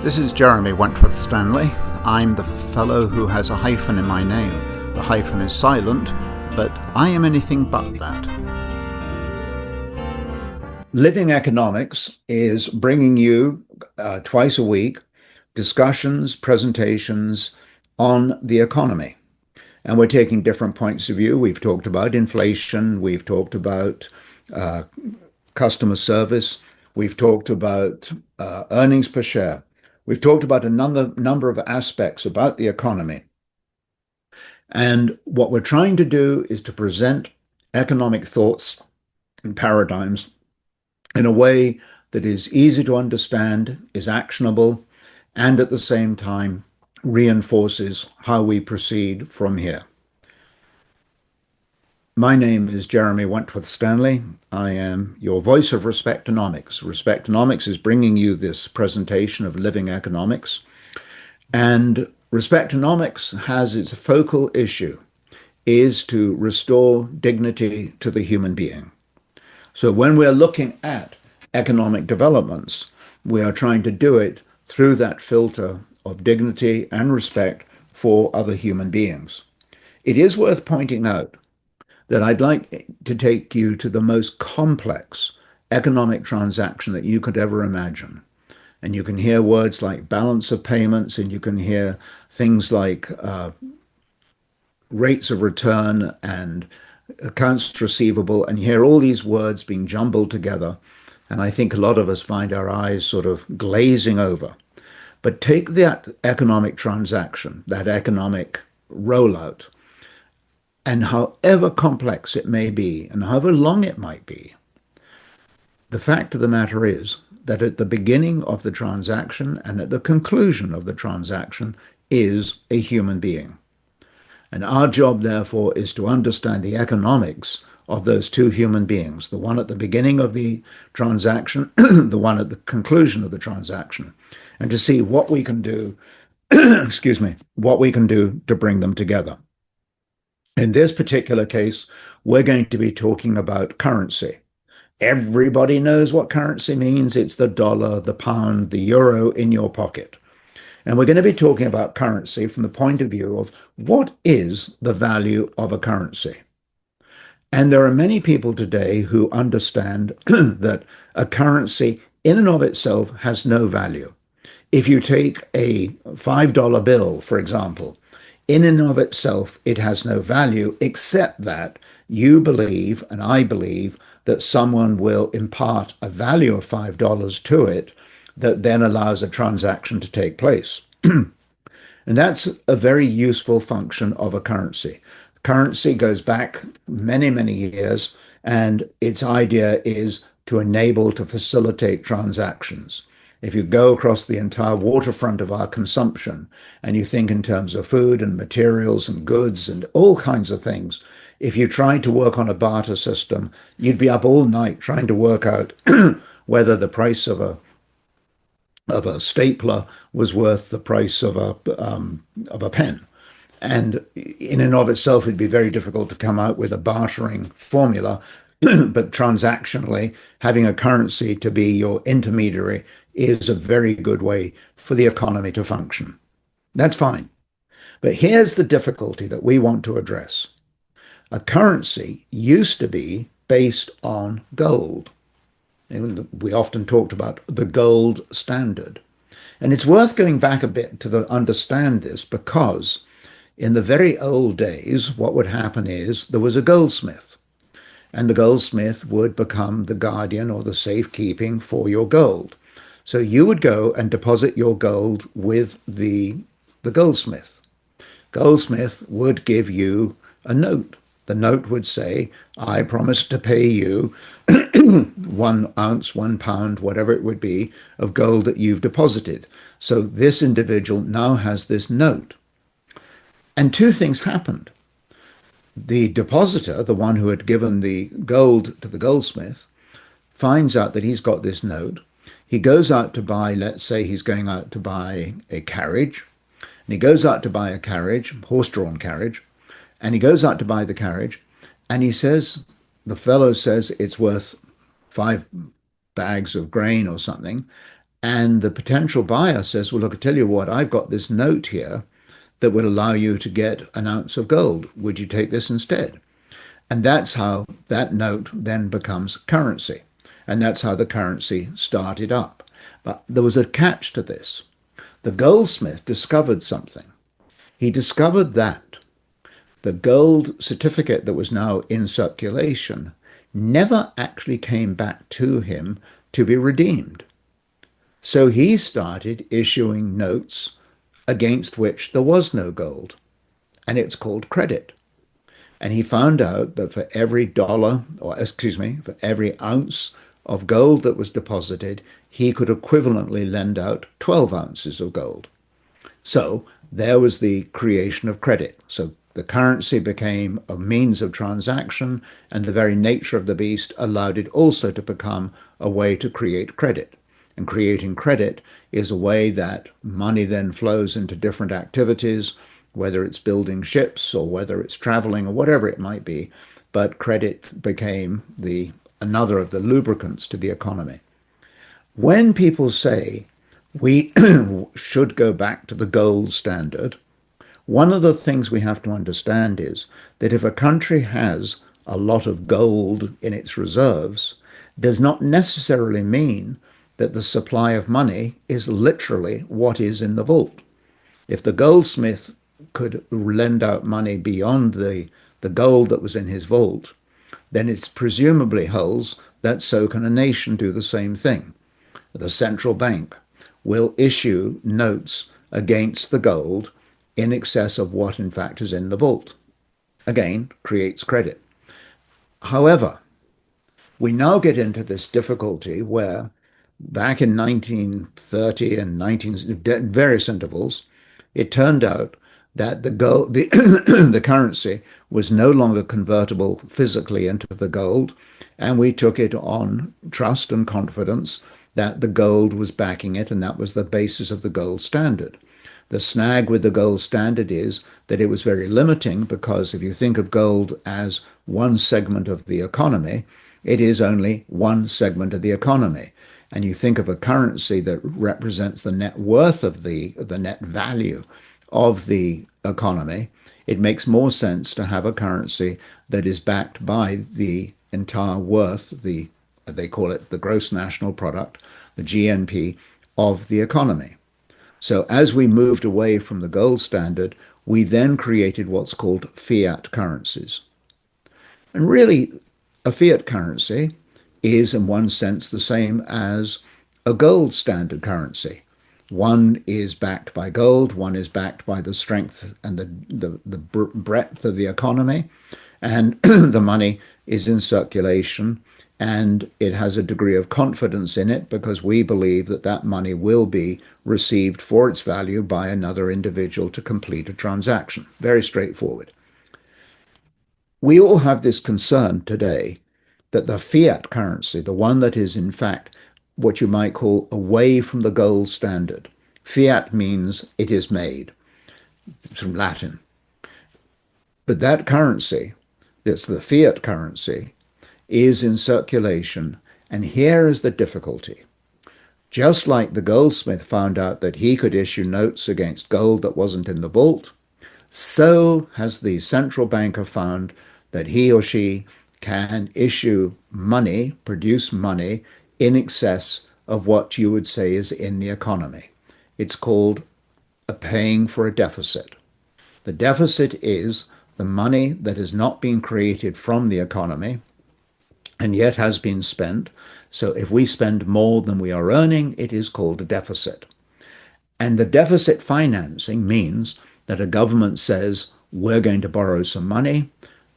This is Jeremy Wentworth-Stanley. I'm the fellow who has a hyphen in my name. The hyphen is silent, but I am anything but that. Living Economics is bringing you twice a week discussions, presentations on the economy. And we're taking different points of view. We've talked about inflation. We've talked about customer service. We've talked about earnings per share. We've talked about a number of aspects about the economy. And what we're trying to do is to present economic thoughts and paradigms in a way that is easy to understand, is actionable, and at the same time reinforces how we proceed from here. My name is Jeremy Wentworth-Stanley. I am your voice of Respectonomics. Respectonomics is bringing you this presentation of living economics. And Respectonomics has its focal issue is to restore dignity to the human being. So when we're looking at economic developments, we are trying to do it through that filter of dignity and respect for other human beings. It is worth pointing out that I'd like to take you to the most complex economic transaction that you could ever imagine. And you can hear words like balance of payments, and you can hear things like rates of return and accounts receivable, and you hear all these words being jumbled together. And I think a lot of us find our eyes sort of glazing over. But take that economic transaction, that economic rollout, and however complex it may be, and however long it might be, the fact of the matter is that at the beginning of the transaction and at the conclusion of the transaction is a human being. And our job, therefore, is to understand the economics of those two human beings, the one at the beginning of the transaction, the one at the conclusion of the transaction, and to see what we can do, excuse me, what we can do to bring them together. In this particular case, we're going to be talking about currency. Everybody knows what currency means. It's the dollar, the pound, the euro in your pocket. And we're going to be talking about currency from the point of view of what is the value of a currency. And there are many people today who understand that a currency in and of itself has no value. If you take a $5 bill, for example, in and of itself, it has no value, except that you believe, and I believe, that someone will impart a value of $5 to it that then allows a transaction to take place. And that's a very useful function of a currency. Currency goes back many, many years, and its idea is to enable, to facilitate transactions. If you go across the entire waterfront of our consumption and you think in terms of food and materials and goods and all kinds of things, if you tried to work on a barter system, you'd be up all night trying to work out whether the price of a stapler was worth the price of a pen. And in and of itself, it'd be very difficult to come out with a bartering formula. But transactionally, having a currency to be your intermediary is a very good way for the economy to function. That's fine. But here's the difficulty that we want to address. A currency used to be based on gold. And we often talked about the gold standard. And it's worth going back a bit to understand this, because in the very old days, what would happen is there was a goldsmith. And the goldsmith would become the guardian or the safekeeping for your gold. So you would go and deposit your gold with the goldsmith. Goldsmith would give you a note. The note would say, I promise to pay you 1 ounce, 1 pound, whatever it would be, of gold that you've deposited. So this individual now has this note. And two things happened. The depositor, the one who had given the gold to the goldsmith, finds out that he's got this note. He goes out to buy, let's say he's going out to buy a carriage, and he goes out to buy a carriage, horse-drawn carriage, and he goes out to buy the carriage, and he says, the fellow says it's worth 5 bags of grain or something, And the potential buyer says, well, look, I tell you what, I've got this note here that would allow you to get an ounce of gold. Would you take this instead? And that's how that note then becomes currency. And that's how the currency started up. But there was a catch to this. The goldsmith discovered something. He discovered that the gold certificate that was now in circulation never actually came back to him to be redeemed. So he started issuing notes against which there was no gold, and it's called credit. And he found out that for every dollar, or excuse me, for every ounce of gold that was deposited, he could equivalently lend out 12 ounces of gold. So there was the creation of credit. So the currency became a means of transaction, and the very nature of the beast allowed it also to become a way to create credit. And creating credit is a way that money then flows into different activities, whether it's building ships or whether it's traveling or whatever it might be. But credit became another of the lubricants to the economy. When people say we should go back to the gold standard, one of the things we have to understand is that if a country has a lot of gold in its reserves, does not necessarily mean that the supply of money is literally what is in the vault. If the goldsmith could lend out money beyond the gold that was in his vault, then it presumably holds that so can a nation do the same thing. The central bank will issue notes against the gold in excess of what in fact is in the vault. Again, creates credit. However, we now get into this difficulty where back in 1930 and various intervals, it turned out that the currency was no longer convertible physically into the gold, and we took it on trust and confidence that the gold was backing it, and that was the basis of the gold standard. The snag with the gold standard is that it was very limiting, because if you think of gold as one segment of the economy, it is only one segment of the economy. And you think of a currency that represents the net worth of the net value of the economy, it makes more sense to have a currency that is backed by the entire worth, they call it the gross national product, the GNP of the economy. So as we moved away from the gold standard, we then created what's called fiat currencies. And really, a fiat currency is in one sense the same as a gold standard currency. One is backed by gold, one is backed by the strength and the breadth of the economy, and the money is in circulation, and it has a degree of confidence in it because we believe that that money will be received for its value by another individual to complete a transaction. Very straightforward. We all have this concern today that the fiat currency, the one that is in fact what you might call away from the gold standard. Fiat means it is made. It's from Latin. But that currency, that's the fiat currency, is in circulation. And here is the difficulty. Just like the goldsmith found out that he could issue notes against gold that wasn't in the vault, so has the central banker found that he or she can issue money, produce money in excess of what you would say is in the economy. It's called paying for a deficit. The deficit is the money that has not been created from the economy and yet has been spent. So if we spend more than we are earning, it is called a deficit. And the deficit financing means that a government says, we're going to borrow some money.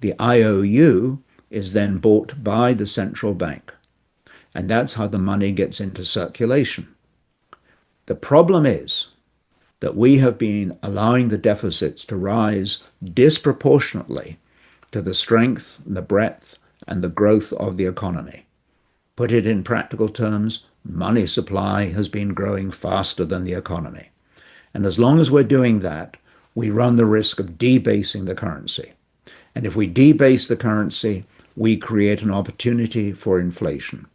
The IOU is then bought by the central bank. And that's how the money gets into circulation. The problem is that we have been allowing the deficits to rise disproportionately to the strength, the breadth, and the growth of the economy. Put it in practical terms, money supply has been growing faster than the economy. And as long as we're doing that, we run the risk of debasing the currency. And if we debase the currency, we create an opportunity for inflation.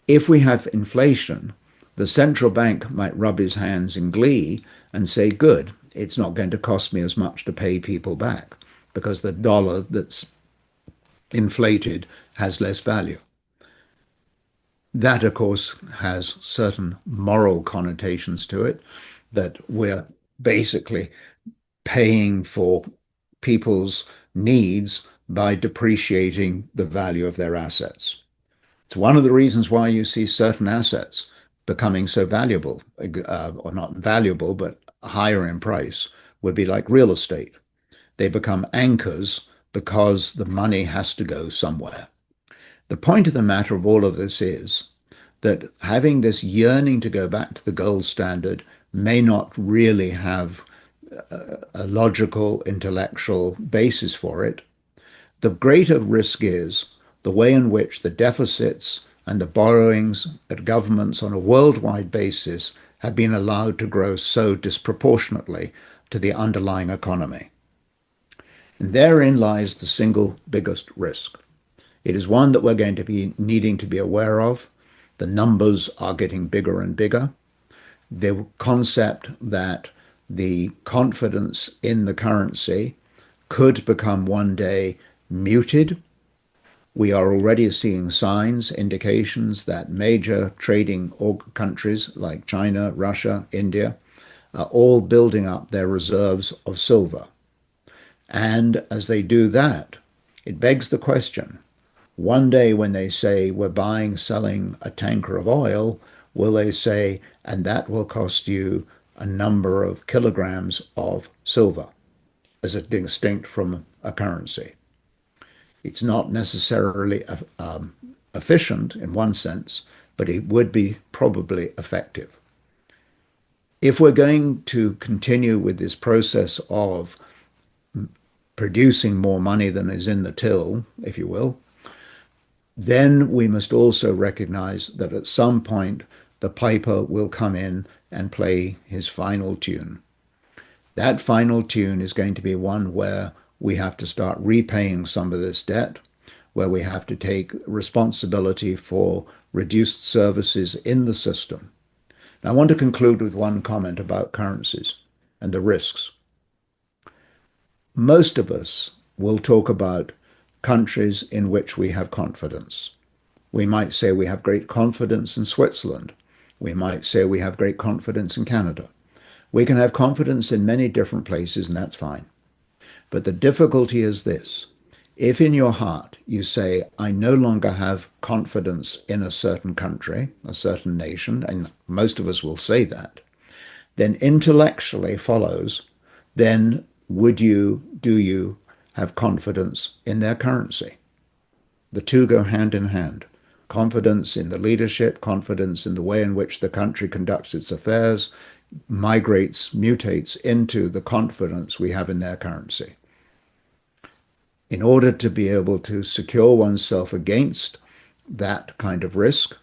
If we have inflation, The central bank might rub his hands in glee and say, good, it's not going to cost me as much to pay people back because the dollar that's inflated has less value. That, of course, has certain moral connotations to it that we're basically paying for people's needs by depreciating the value of their assets. It's one of the reasons why you see certain assets becoming so valuable, or not valuable, but higher in price, would be like real estate. They become anchors because the money has to go somewhere. The point of the matter of all of this is that having this yearning to go back to the gold standard may not really have a logical, intellectual basis for it. The greater risk is the way in which the deficits and the borrowings at governments on a worldwide basis have been allowed to grow so disproportionately to the underlying economy. And therein lies the single biggest risk. It is one that we're going to be needing to be aware of. The numbers are getting bigger and bigger. The concept that the confidence in the currency could become one day muted. We are already seeing signs, indications that major trading countries like China, Russia, India are all building up their reserves of silver. And as they do that, it begs the question, one day when they say we're buying, selling a tanker of oil, will they say, and that will cost you a number of kilograms of silver as a distinct from a currency? It's not necessarily efficient in one sense, but it would be probably effective. If we're going to continue with this process of producing more money than is in the till, if you will, then we must also recognize that at some point the piper will come in and play his final tune. That final tune is going to be one where we have to start repaying some of this debt, where we have to take responsibility for reduced services in the system. Now, I want to conclude with one comment about currencies and the risks. Most of us will talk about countries in which we have confidence. We might say we have great confidence in Switzerland. We might say we have great confidence in Canada. We can have confidence in many different places, and that's fine. But the difficulty is this. If in your heart you say, I no longer have confidence in a certain country, a certain nation, and most of us will say that, then intellectually follows, then do you have confidence in their currency? The two go hand in hand. Confidence in the leadership, confidence in the way in which the country conducts its affairs, mutates into the confidence we have in their currency. In order to be able to secure oneself against that kind of risk,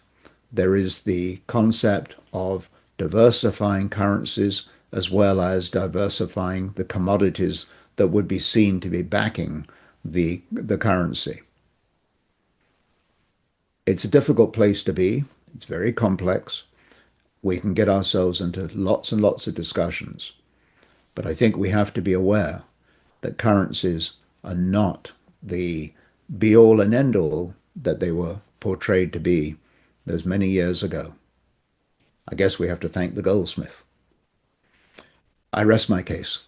there is the concept of diversifying currencies as well as diversifying the commodities that would be seen to be backing the currency. It's a difficult place to be. It's very complex. We can get ourselves into lots and lots of discussions. But I think we have to be aware that currencies are not the be-all and end-all that they were portrayed to be those many years ago. I guess we have to thank the goldsmith. I rest my case.